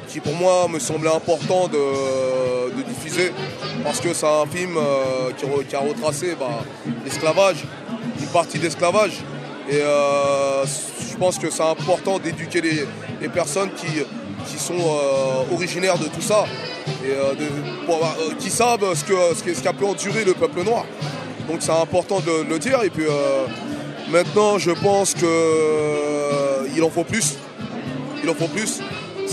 qui pour moi me semblait important de diffuser, parce que c'est un film qui a retracé l'esclavage, une partie d'esclavage. Et je pense que c'est important d'éduquer les personnes qui sont originaires de tout ça, et qui savent ce qu'a pu endurer le peuple noir. Donc c'est important de le dire. Et puis maintenant, je pense qu'il en faut plus. Il en faut plus.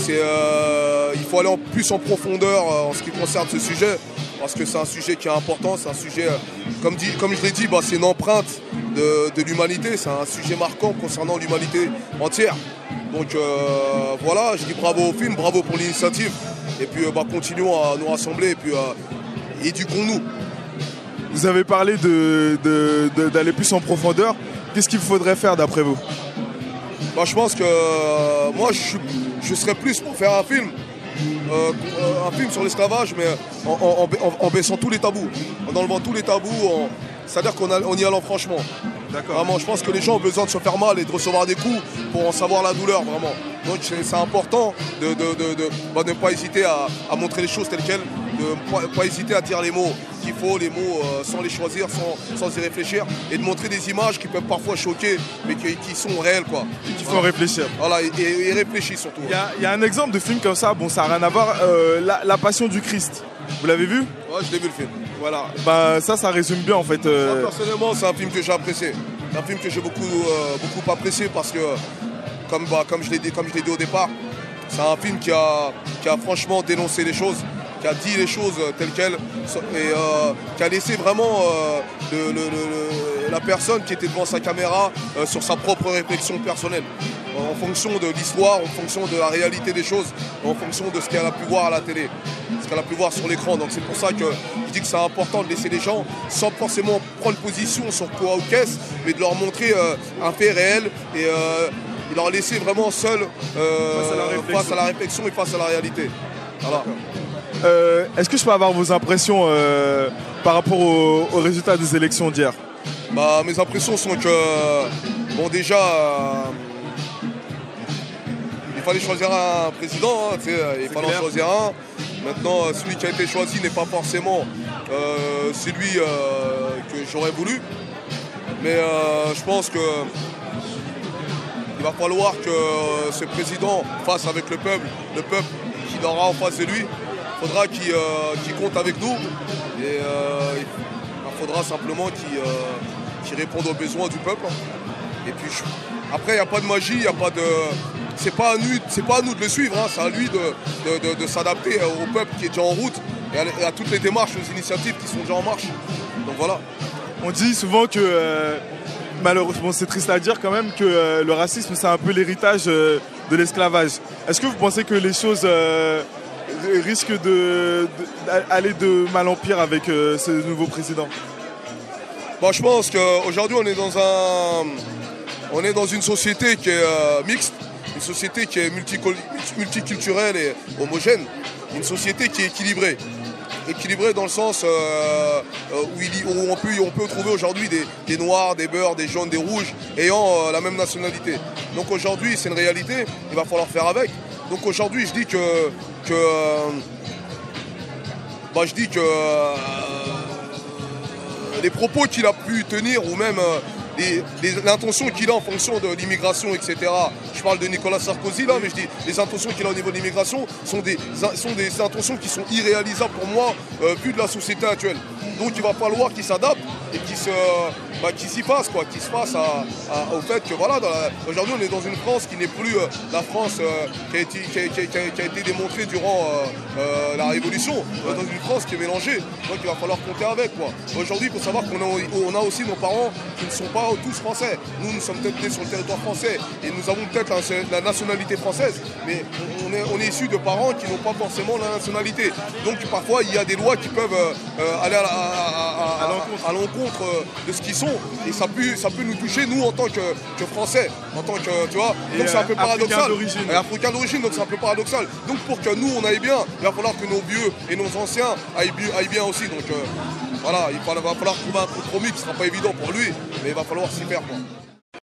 Il faut aller plus en profondeur en ce qui concerne ce sujet, parce que c'est un sujet qui est important, c'est un sujet, comme je l'ai dit, c'est une empreinte de l'humanité, c'est un sujet marquant concernant l'humanité entière. Donc voilà, je dis bravo au film, bravo pour l'initiative, et puis continuons à nous rassembler, et puis éduquons-nous. Vous avez parlé d'aller plus en profondeur. Qu'est-ce qu'il faudrait faire d'après vous? Je pense que moi je serais plus pour faire un film sur l'esclavage, mais en baissant tous les tabous, en enlevant tous les tabous, c'est-à-dire qu'en y allant franchement. D'accord. Vraiment, je pense que les gens ont besoin de se faire mal et de recevoir des coups pour en savoir la douleur, vraiment. Donc c'est important de ne pas hésiter à montrer les choses telles quelles, de ne pas hésiter à dire les mots qu'il faut, les mots sans les choisir, sans y réfléchir, et de montrer des images qui peuvent parfois choquer, mais qui sont réelles, quoi. Qu'il faut réfléchir. Voilà, et réfléchir surtout. Il y a un exemple de film comme ça, ça n'a rien à voir, la Passion du Christ. Vous l'avez vu? Ouais, je l'ai vu le film. Voilà. Ça résume bien en fait. Moi, personnellement, c'est un film que j'ai apprécié. C'est un film que j'ai beaucoup apprécié, parce que, comme je l'ai dit au départ, c'est un film qui a franchement dénoncé les choses, qui a dit les choses telles quelles, et qui a laissé vraiment la personne qui était devant sa caméra sur sa propre réflexion personnelle, en fonction de l'histoire, en fonction de la réalité des choses, en fonction de ce qu'elle a pu voir à la télé, ce qu'elle a pu voir sur l'écran. Donc c'est pour ça que je dis que c'est important de laisser les gens, sans forcément prendre position sur quoi ou qu'est-ce, mais de leur montrer un fait réel, et leur laisser vraiment seuls face à la réflexion et face à la réalité. Voilà. Est-ce que je peux avoir vos impressions par rapport aux résultats des élections d'hier? Mes impressions sont que, déjà, il fallait choisir un président, il fallait en choisir un. Maintenant, celui qui a été choisi n'est pas forcément celui que j'aurais voulu. Mais je pense qu'il va falloir que ce président fasse avec le peuple qu'il aura en face de lui. Il faudra qu'il compte avec nous, et il faudra simplement qu'il réponde aux besoins du peuple. Et puis après, il n'y a pas de magie, c'est pas à nous de le suivre, c'est à lui de s'adapter au peuple qui est déjà en route, et à toutes les démarches, aux initiatives qui sont déjà en marche. Donc voilà. On dit souvent que, malheureusement, c'est triste à dire quand même, que le racisme, c'est un peu l'héritage de l'esclavage. Est-ce que vous pensez que les choses risquent d'aller de mal en pire avec ce nouveau président? Je pense qu'aujourd'hui, on est dans une société qui est mixte, une société qui est multiculturelle et homogène, une société qui est équilibrée. Équilibrée dans le sens où on peut trouver aujourd'hui des noirs, des beurs, des jaunes, des rouges, ayant la même nationalité. Donc aujourd'hui, c'est une réalité, il va falloir faire avec. Donc aujourd'hui, je dis que les propos qu'il a pu tenir, ou même l'intention qu'il a en fonction de l'immigration, etc. Je parle de Nicolas Sarkozy là, mais je dis les intentions qu'il a au niveau de l'immigration sont des intentions qui sont irréalisables pour moi, vu de la société actuelle. Donc il va falloir qu'il s'adapte et qu'il s'y fasse, qu'il se fasse au fait que voilà, aujourd'hui on est dans une France qui n'est plus la France qui a été démontrée durant la Révolution. On est dans une France qui est mélangée, donc il va falloir compter avec. Aujourd'hui, il faut savoir qu'on a aussi nos parents qui ne sont pas tous français. Nous sommes peut-être nés sur le territoire français et nous avons peut-être la nationalité française, mais on est issus de parents qui n'ont pas forcément la nationalité. Donc parfois il y a des lois qui peuvent aller à l'encontre de ce qu'ils sont, et ça peut nous toucher, nous en tant que Français, en tant que, tu vois, donc c'est un peu paradoxal. Africain d'origine, donc c'est un peu paradoxal. Donc pour que nous on aille bien, il va falloir que nos vieux et nos anciens aillent bien aussi. Donc voilà, il va falloir trouver un compromis qui ne sera pas évident pour lui, mais il va falloir s'y faire, quoi.